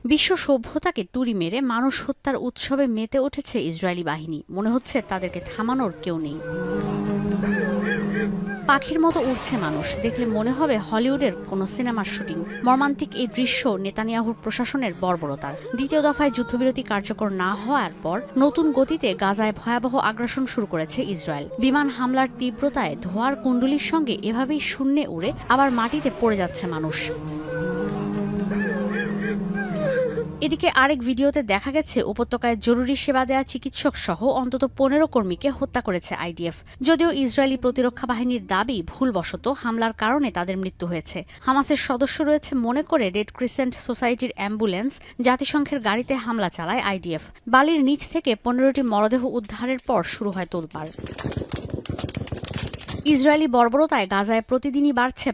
বিশ্ব সভ্যতাকে তুড়ি মেরে মানুষ হত্যার উৎসবে মেতে উঠেছে ইসরায়েলি বাহিনী। মনে হচ্ছে তাদেরকে থামানোর কেউ নেই। পাখির মতো উড়ছে মানুষ, দেখলে মনে হবে হলিউডের কোনো সিনেমার শুটিং। মর্মান্তিক এই দৃশ্য নেতানিয়াহুর প্রশাসনের বর্বরতার। দ্বিতীয় দফায় যুদ্ধবিরতি কার্যকর না হওয়ার পর নতুন গতিতে গাজায় ভয়াবহ আগ্রাসন শুরু করেছে ইসরায়েল। বিমান হামলার তীব্রতায় ধোঁয়ার কুণ্ডলীর সঙ্গে এভাবেই শূন্যে উড়ে আবার মাটিতে পড়ে যাচ্ছে মানুষ। এদিকে আরেক ভিডিওতে দেখা গেছে উপত্যকায় জরুরি সেবা দেয়া চিকিৎসক সহ অন্তত ১৫ কর্মীকে হত্যা করেছে আইডিএফ। যদিও ইসরায়েলি প্রতিরক্ষা বাহিনীর দাবি ভুলবশত হামলার কারণে তাদের মৃত্যু হয়েছে। হামাসের সদস্য রয়েছে মনে করে রেড ক্রিসেন্ট সোসাইটির অ্যাম্বুলেন্স জাতিসংঘের গাড়িতে হামলা চালায় আইডিএফ। বালির নিচ থেকে ১৫টি মরদেহ উদ্ধারের পর শুরু হয় তোলপাড়। ইসরায়েলি বর্বরতায় গাজায় প্রতিদিনই বাড়ছে